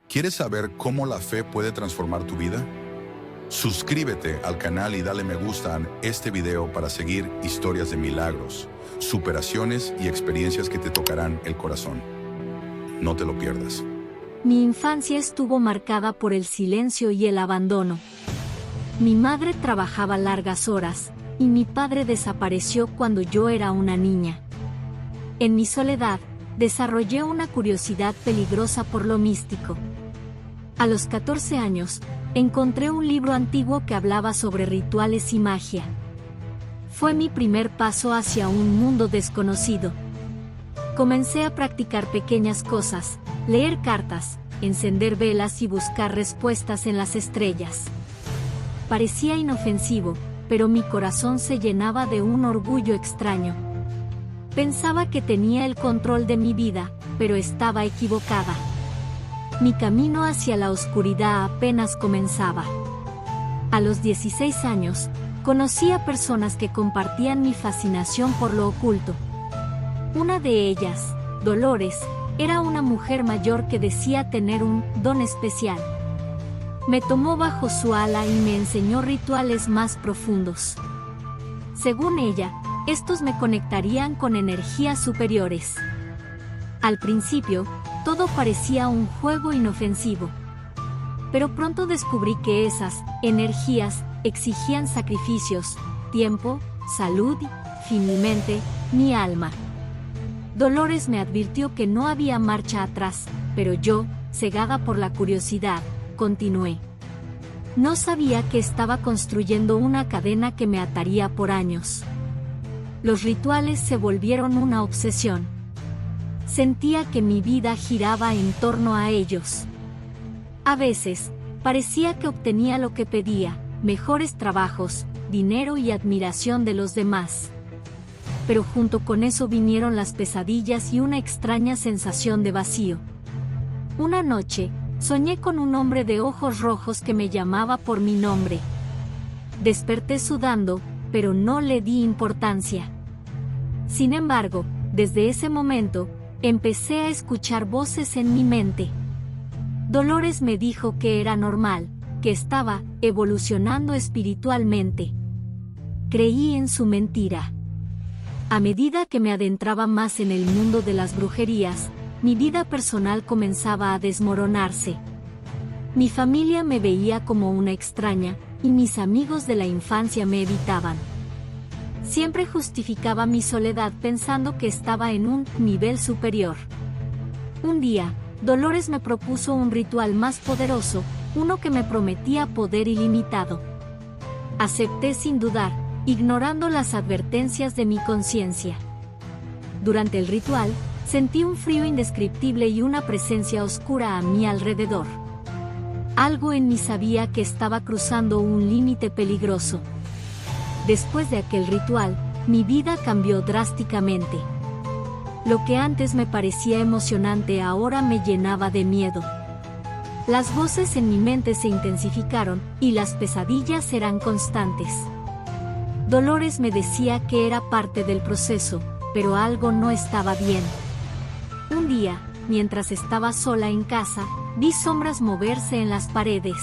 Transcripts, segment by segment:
¿Quieres saber cómo la fe puede transformar tu vida? Suscríbete al canal y dale me gusta a este video para seguir historias de milagros, superaciones y experiencias que te tocarán el corazón. No te lo pierdas. Mi infancia estuvo marcada por el silencio y el abandono. Mi madre trabajaba largas horas, y mi padre desapareció cuando yo era una niña. En mi soledad, desarrollé una curiosidad peligrosa por lo místico. A los 14 años, encontré un libro antiguo que hablaba sobre rituales y magia. Fue mi primer paso hacia un mundo desconocido. Comencé a practicar pequeñas cosas, leer cartas, encender velas y buscar respuestas en las estrellas. Parecía inofensivo, pero mi corazón se llenaba de un orgullo extraño. Pensaba que tenía el control de mi vida, pero estaba equivocada. Mi camino hacia la oscuridad apenas comenzaba. A los 16 años, conocí a personas que compartían mi fascinación por lo oculto. Una de ellas, Dolores, era una mujer mayor que decía tener un don especial. Me tomó bajo su ala y me enseñó rituales más profundos. Según ella, estos me conectarían con energías superiores. Al principio, todo parecía un juego inofensivo. Pero pronto descubrí que esas energías exigían sacrificios, tiempo, salud, finalmente, mi alma. Dolores me advirtió que no había marcha atrás, pero yo, cegada por la curiosidad, continué. No sabía que estaba construyendo una cadena que me ataría por años. Los rituales se volvieron una obsesión. Sentía que mi vida giraba en torno a ellos. A veces, parecía que obtenía lo que pedía, mejores trabajos, dinero y admiración de los demás. Pero junto con eso vinieron las pesadillas y una extraña sensación de vacío. Una noche, soñé con un hombre de ojos rojos que me llamaba por mi nombre. Desperté sudando, pero no le di importancia. Sin embargo, desde ese momento, empecé a escuchar voces en mi mente. Dolores me dijo que era normal, que estaba evolucionando espiritualmente. Creí en su mentira. A medida que me adentraba más en el mundo de las brujerías, mi vida personal comenzaba a desmoronarse. Mi familia me veía como una extraña, y mis amigos de la infancia me evitaban. Siempre justificaba mi soledad pensando que estaba en un nivel superior. Un día, Dolores me propuso un ritual más poderoso, uno que me prometía poder ilimitado. Acepté sin dudar, ignorando las advertencias de mi conciencia. Durante el ritual, sentí un frío indescriptible y una presencia oscura a mi alrededor. Algo en mí sabía que estaba cruzando un límite peligroso. Después de aquel ritual, mi vida cambió drásticamente. Lo que antes me parecía emocionante ahora me llenaba de miedo. Las voces en mi mente se intensificaron, y las pesadillas eran constantes. Dolores me decía que era parte del proceso, pero algo no estaba bien. Un día, mientras estaba sola en casa, vi sombras moverse en las paredes.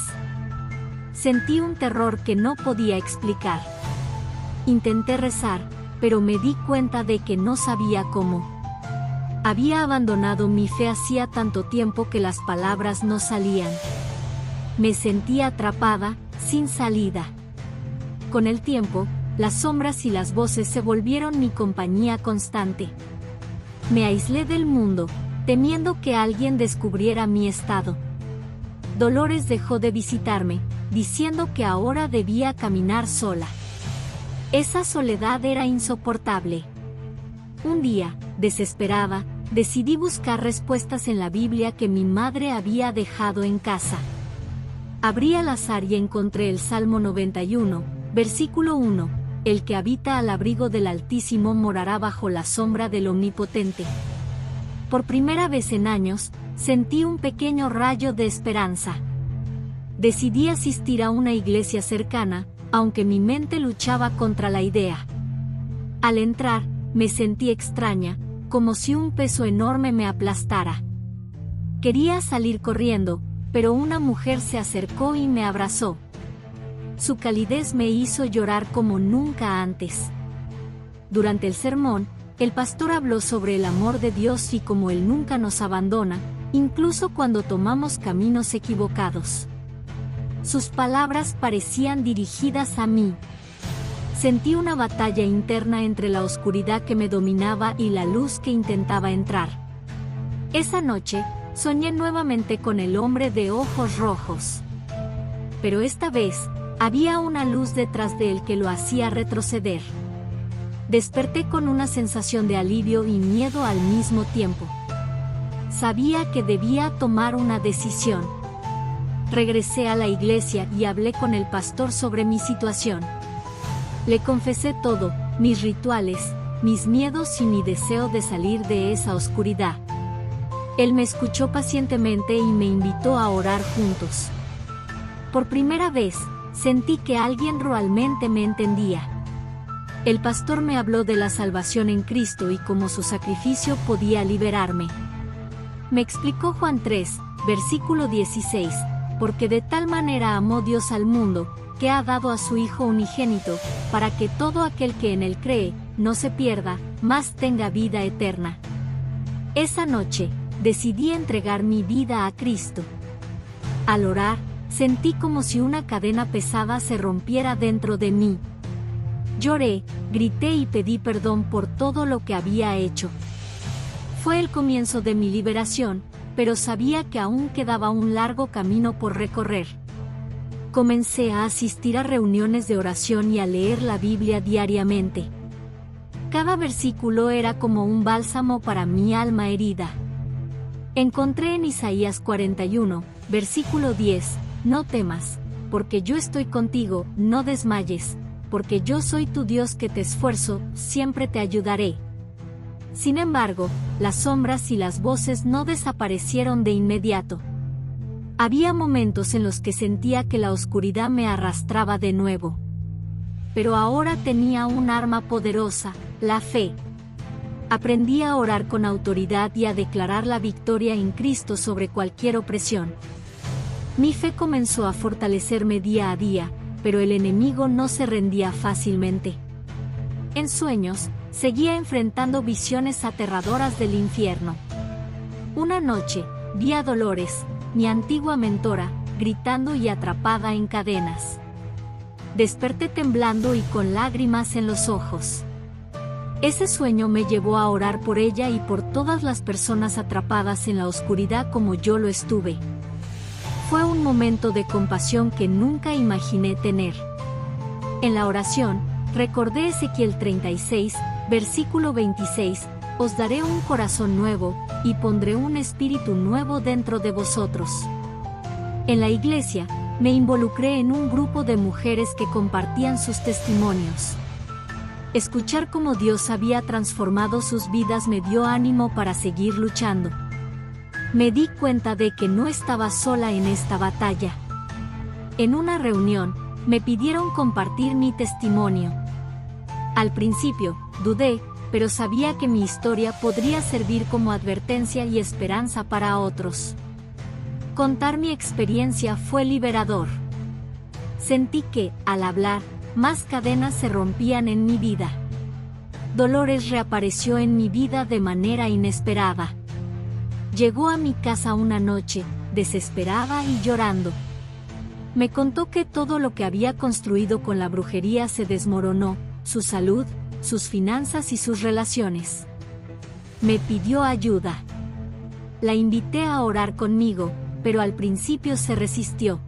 Sentí un terror que no podía explicar. Intenté rezar, pero me di cuenta de que no sabía cómo. Había abandonado mi fe hacía tanto tiempo que las palabras no salían. Me sentía atrapada, sin salida. Con el tiempo, las sombras y las voces se volvieron mi compañía constante. Me aislé del mundo, temiendo que alguien descubriera mi estado. Dolores dejó de visitarme, diciendo que ahora debía caminar sola. Esa soledad era insoportable. Un día, desesperada, decidí buscar respuestas en la Biblia que mi madre había dejado en casa. Abrí al azar y encontré el Salmo 91, versículo 1, el que habita al abrigo del Altísimo morará bajo la sombra del Omnipotente. Por primera vez en años, sentí un pequeño rayo de esperanza. Decidí asistir a una iglesia cercana, aunque mi mente luchaba contra la idea. Al entrar, me sentí extraña, como si un peso enorme me aplastara. Quería salir corriendo, pero una mujer se acercó y me abrazó. Su calidez me hizo llorar como nunca antes. Durante el sermón, el pastor habló sobre el amor de Dios y cómo Él nunca nos abandona, incluso cuando tomamos caminos equivocados. Sus palabras parecían dirigidas a mí. Sentí una batalla interna entre la oscuridad que me dominaba y la luz que intentaba entrar. Esa noche, soñé nuevamente con el hombre de ojos rojos. Pero esta vez, había una luz detrás de él que lo hacía retroceder. Desperté con una sensación de alivio y miedo al mismo tiempo. Sabía que debía tomar una decisión. Regresé a la iglesia y hablé con el pastor sobre mi situación. Le confesé todo, mis rituales, mis miedos y mi deseo de salir de esa oscuridad. Él me escuchó pacientemente y me invitó a orar juntos. Por primera vez, sentí que alguien realmente me entendía. El pastor me habló de la salvación en Cristo y cómo su sacrificio podía liberarme. Me explicó Juan 3, versículo 16, porque de tal manera amó Dios al mundo, que ha dado a su Hijo unigénito, para que todo aquel que en él cree, no se pierda, mas tenga vida eterna. Esa noche, decidí entregar mi vida a Cristo. Al orar, sentí como si una cadena pesada se rompiera dentro de mí. Lloré, grité y pedí perdón por todo lo que había hecho. Fue el comienzo de mi liberación, pero sabía que aún quedaba un largo camino por recorrer. Comencé a asistir a reuniones de oración y a leer la Biblia diariamente. Cada versículo era como un bálsamo para mi alma herida. Encontré en Isaías 41, versículo 10, no temas, porque yo estoy contigo, no desmayes, porque yo soy tu Dios que te esfuerzo, siempre te ayudaré. Sin embargo, las sombras y las voces no desaparecieron de inmediato. Había momentos en los que sentía que la oscuridad me arrastraba de nuevo. Pero ahora tenía un arma poderosa, la fe. Aprendí a orar con autoridad y a declarar la victoria en Cristo sobre cualquier opresión. Mi fe comenzó a fortalecerme día a día, pero el enemigo no se rendía fácilmente. En sueños, seguía enfrentando visiones aterradoras del infierno. Una noche, vi a Dolores, mi antigua mentora, gritando y atrapada en cadenas. Desperté temblando y con lágrimas en los ojos. Ese sueño me llevó a orar por ella y por todas las personas atrapadas en la oscuridad como yo lo estuve. Fue un momento de compasión que nunca imaginé tener. En la oración, recordé Ezequiel 36, versículo 26, os daré un corazón nuevo, y pondré un espíritu nuevo dentro de vosotros. En la iglesia, me involucré en un grupo de mujeres que compartían sus testimonios. Escuchar cómo Dios había transformado sus vidas me dio ánimo para seguir luchando. Me di cuenta de que no estaba sola en esta batalla. En una reunión, me pidieron compartir mi testimonio. Al principio, dudé, pero sabía que mi historia podría servir como advertencia y esperanza para otros. Contar mi experiencia fue liberador. Sentí que, al hablar, más cadenas se rompían en mi vida. Dolores reapareció en mi vida de manera inesperada. Llegó a mi casa una noche, desesperada y llorando. Me contó que todo lo que había construido con la brujería se desmoronó, su salud, sus finanzas y sus relaciones. Me pidió ayuda. La invité a orar conmigo, pero al principio se resistió.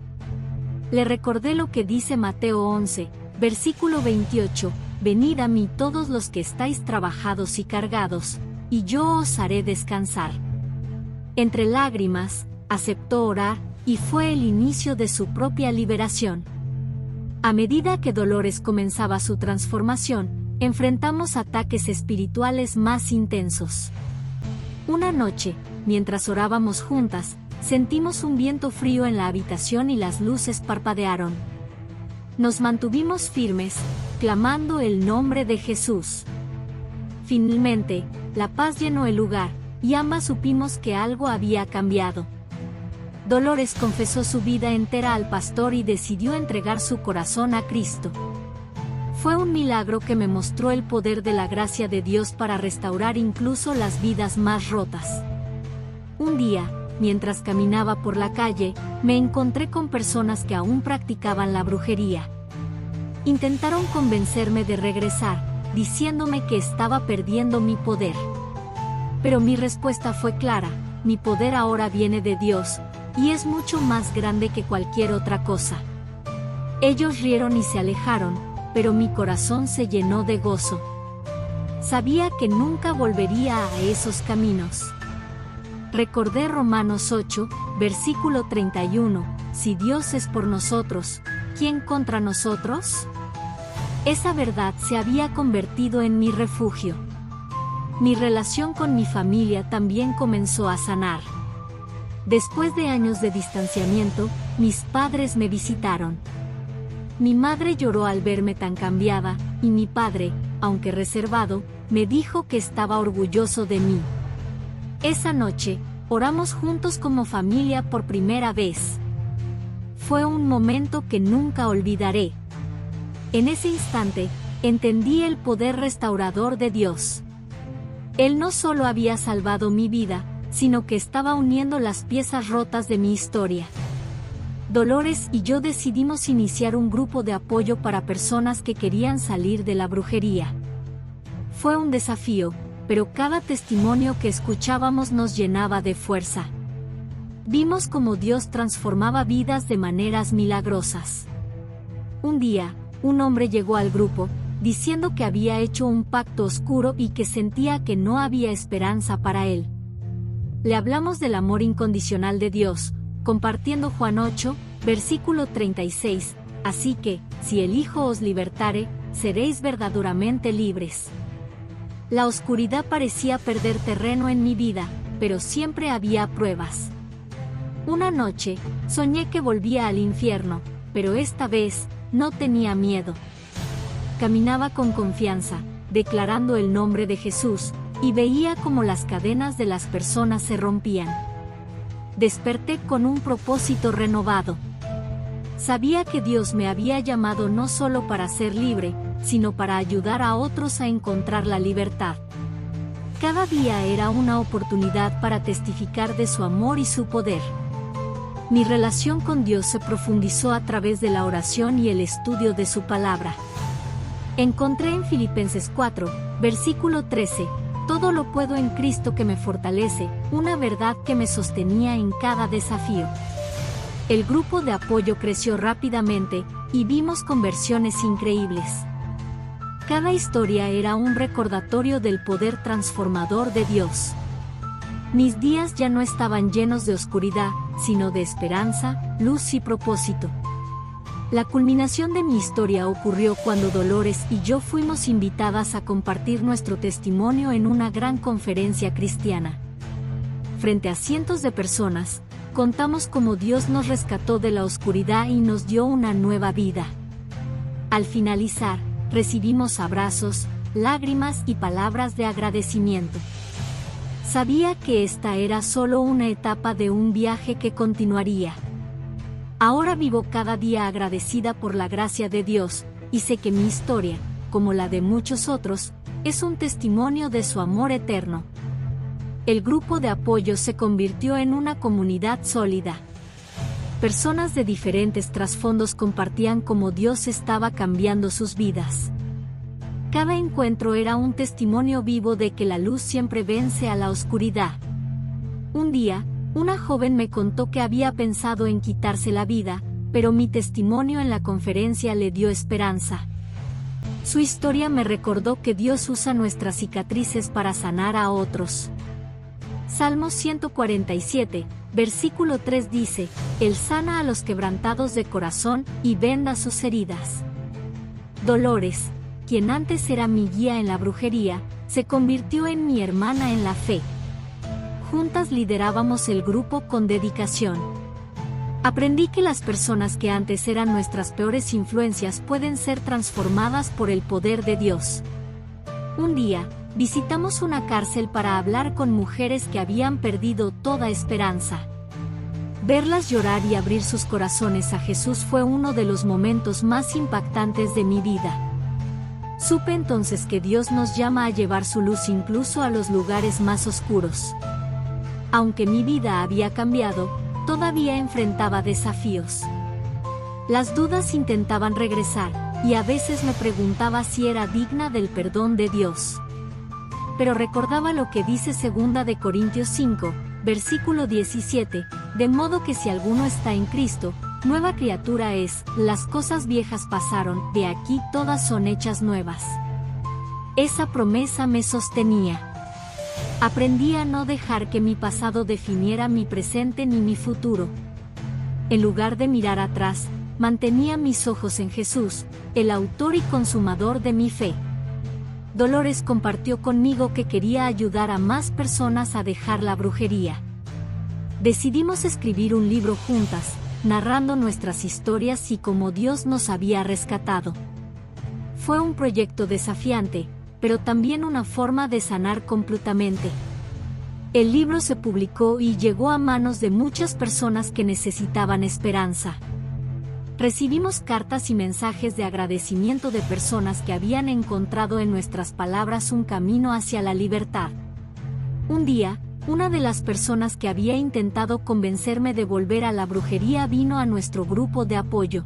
Le recordé lo que dice Mateo 11, versículo 28, venid a mí todos los que estáis trabajados y cargados, y yo os haré descansar. Entre lágrimas, aceptó orar, y fue el inicio de su propia liberación. A medida que Dolores comenzaba su transformación, enfrentamos ataques espirituales más intensos. Una noche, mientras orábamos juntas, sentimos un viento frío en la habitación y las luces parpadearon. Nos mantuvimos firmes, clamando el nombre de Jesús. Finalmente, la paz llenó el lugar, y ambas supimos que algo había cambiado. Dolores confesó su vida entera al pastor y decidió entregar su corazón a Cristo. Fue un milagro que me mostró el poder de la gracia de Dios para restaurar incluso las vidas más rotas. Un día, mientras caminaba por la calle, me encontré con personas que aún practicaban la brujería. Intentaron convencerme de regresar, diciéndome que estaba perdiendo mi poder. Pero mi respuesta fue clara: mi poder ahora viene de Dios, y es mucho más grande que cualquier otra cosa. Ellos rieron y se alejaron, pero mi corazón se llenó de gozo. Sabía que nunca volvería a esos caminos. Recordé Romanos 8, versículo 31, si Dios es por nosotros, ¿quién contra nosotros? Esa verdad se había convertido en mi refugio. Mi relación con mi familia también comenzó a sanar. Después de años de distanciamiento, mis padres me visitaron. Mi madre lloró al verme tan cambiada, y mi padre, aunque reservado, me dijo que estaba orgulloso de mí. Esa noche, oramos juntos como familia por primera vez. Fue un momento que nunca olvidaré. En ese instante, entendí el poder restaurador de Dios. Él no solo había salvado mi vida, sino que estaba uniendo las piezas rotas de mi historia. Dolores y yo decidimos iniciar un grupo de apoyo para personas que querían salir de la brujería. Fue un desafío, pero cada testimonio que escuchábamos nos llenaba de fuerza. Vimos cómo Dios transformaba vidas de maneras milagrosas. Un día, un hombre llegó al grupo, diciendo que había hecho un pacto oscuro y que sentía que no había esperanza para él. Le hablamos del amor incondicional de Dios, compartiendo Juan 8, versículo 36, así que, si el Hijo os libertare, seréis verdaderamente libres. La oscuridad parecía perder terreno en mi vida, pero siempre había pruebas. Una noche, soñé que volvía al infierno, pero esta vez, no tenía miedo. Caminaba con confianza, declarando el nombre de Jesús, y veía cómo las cadenas de las personas se rompían. Desperté con un propósito renovado. Sabía que Dios me había llamado no solo para ser libre, sino para ayudar a otros a encontrar la libertad. Cada día era una oportunidad para testificar de su amor y su poder. Mi relación con Dios se profundizó a través de la oración y el estudio de su palabra. Encontré en Filipenses 4, versículo 13, todo lo puedo en Cristo que me fortalece, una verdad que me sostenía en cada desafío. El grupo de apoyo creció rápidamente, y vimos conversiones increíbles. Cada historia era un recordatorio del poder transformador de Dios. Mis días ya no estaban llenos de oscuridad, sino de esperanza, luz y propósito. La culminación de mi historia ocurrió cuando Dolores y yo fuimos invitadas a compartir nuestro testimonio en una gran conferencia cristiana. Frente a cientos de personas, contamos cómo Dios nos rescató de la oscuridad y nos dio una nueva vida. Al finalizar, recibimos abrazos, lágrimas y palabras de agradecimiento. Sabía que esta era solo una etapa de un viaje que continuaría. Ahora vivo cada día agradecida por la gracia de Dios, y sé que mi historia, como la de muchos otros, es un testimonio de su amor eterno. El grupo de apoyo se convirtió en una comunidad sólida. Personas de diferentes trasfondos compartían cómo Dios estaba cambiando sus vidas. Cada encuentro era un testimonio vivo de que la luz siempre vence a la oscuridad. Un día, una joven me contó que había pensado en quitarse la vida, pero mi testimonio en la conferencia le dio esperanza. Su historia me recordó que Dios usa nuestras cicatrices para sanar a otros. Salmo 147, versículo 3 dice, Él sana a los quebrantados de corazón y venda sus heridas. Dolores, quien antes era mi guía en la brujería, se convirtió en mi hermana en la fe. Juntas liderábamos el grupo con dedicación. Aprendí que las personas que antes eran nuestras peores influencias pueden ser transformadas por el poder de Dios. Un día, visitamos una cárcel para hablar con mujeres que habían perdido toda esperanza. Verlas llorar y abrir sus corazones a Jesús fue uno de los momentos más impactantes de mi vida. Supe entonces que Dios nos llama a llevar su luz incluso a los lugares más oscuros. Aunque mi vida había cambiado, todavía enfrentaba desafíos. Las dudas intentaban regresar, y a veces me preguntaba si era digna del perdón de Dios. Pero recordaba lo que dice 2 de Corintios 5, versículo 17, de modo que si alguno está en Cristo, nueva criatura es, las cosas viejas pasaron, de aquí todas son hechas nuevas. Esa promesa me sostenía. Aprendí a no dejar que mi pasado definiera mi presente ni mi futuro. En lugar de mirar atrás, mantenía mis ojos en Jesús, el autor y consumador de mi fe. Dolores compartió conmigo que quería ayudar a más personas a dejar la brujería. Decidimos escribir un libro juntas, narrando nuestras historias y cómo Dios nos había rescatado. Fue un proyecto desafiante, pero también una forma de sanar completamente. El libro se publicó y llegó a manos de muchas personas que necesitaban esperanza. Recibimos cartas y mensajes de agradecimiento de personas que habían encontrado en nuestras palabras un camino hacia la libertad. Un día, una de las personas que había intentado convencerme de volver a la brujería vino a nuestro grupo de apoyo.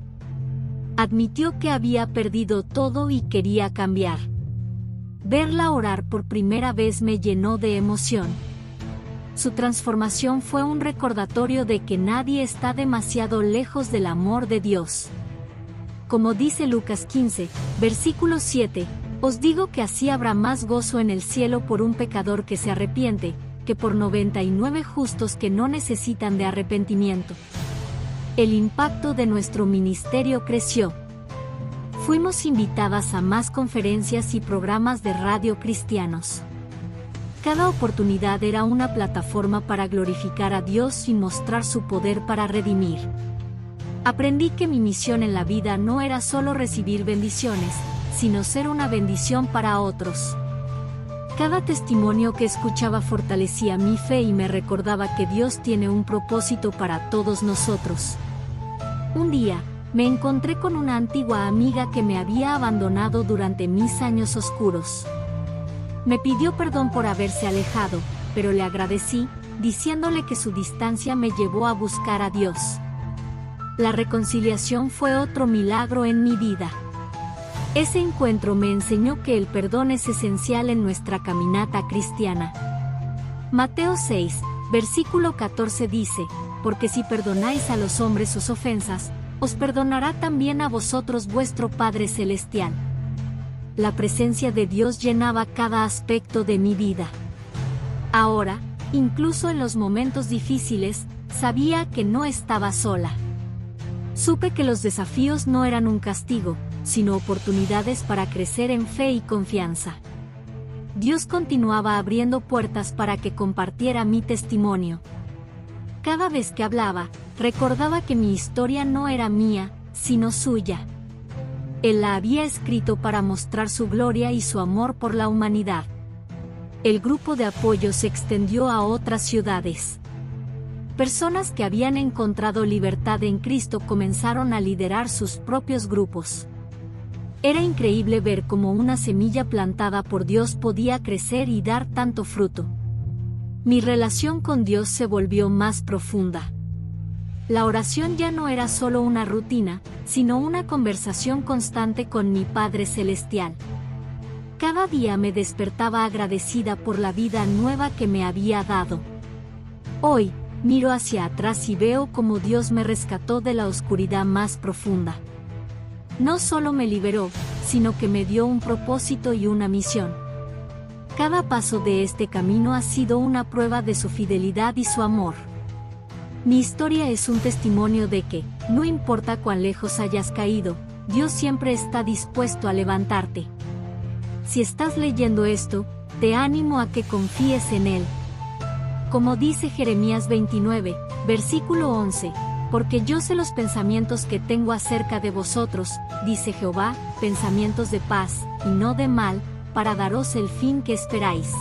Admitió que había perdido todo y quería cambiar. Verla orar por primera vez me llenó de emoción. Su transformación fue un recordatorio de que nadie está demasiado lejos del amor de Dios. Como dice Lucas 15, versículo 7, os digo que así habrá más gozo en el cielo por un pecador que se arrepiente, que por 99 justos que no necesitan de arrepentimiento. El impacto de nuestro ministerio creció. Fuimos invitadas a más conferencias y programas de radio cristianos. Cada oportunidad era una plataforma para glorificar a Dios y mostrar su poder para redimir. Aprendí que mi misión en la vida no era solo recibir bendiciones, sino ser una bendición para otros. Cada testimonio que escuchaba fortalecía mi fe y me recordaba que Dios tiene un propósito para todos nosotros. Un día, me encontré con una antigua amiga que me había abandonado durante mis años oscuros. Me pidió perdón por haberse alejado, pero le agradecí, diciéndole que su distancia me llevó a buscar a Dios. La reconciliación fue otro milagro en mi vida. Ese encuentro me enseñó que el perdón es esencial en nuestra caminata cristiana. Mateo 6, versículo 14 dice, porque si perdonáis a los hombres sus ofensas, os perdonará también a vosotros vuestro Padre Celestial. La presencia de Dios llenaba cada aspecto de mi vida. Ahora, incluso en los momentos difíciles, sabía que no estaba sola. Supe que los desafíos no eran un castigo, sino oportunidades para crecer en fe y confianza. Dios continuaba abriendo puertas para que compartiera mi testimonio. Cada vez que hablaba, recordaba que mi historia no era mía, sino suya. Él la había escrito para mostrar su gloria y su amor por la humanidad. El grupo de apoyo se extendió a otras ciudades. Personas que habían encontrado libertad en Cristo comenzaron a liderar sus propios grupos. Era increíble ver cómo una semilla plantada por Dios podía crecer y dar tanto fruto. Mi relación con Dios se volvió más profunda. La oración ya no era solo una rutina, sino una conversación constante con mi Padre Celestial. Cada día me despertaba agradecida por la vida nueva que me había dado. Hoy, miro hacia atrás y veo cómo Dios me rescató de la oscuridad más profunda. No solo me liberó, sino que me dio un propósito y una misión. Cada paso de este camino ha sido una prueba de su fidelidad y su amor. Mi historia es un testimonio de que, no importa cuán lejos hayas caído, Dios siempre está dispuesto a levantarte. Si estás leyendo esto, te animo a que confíes en Él. Como dice Jeremías 29, versículo 11, porque yo sé los pensamientos que tengo acerca de vosotros, dice Jehová, pensamientos de paz, y no de mal, para daros el fin que esperáis.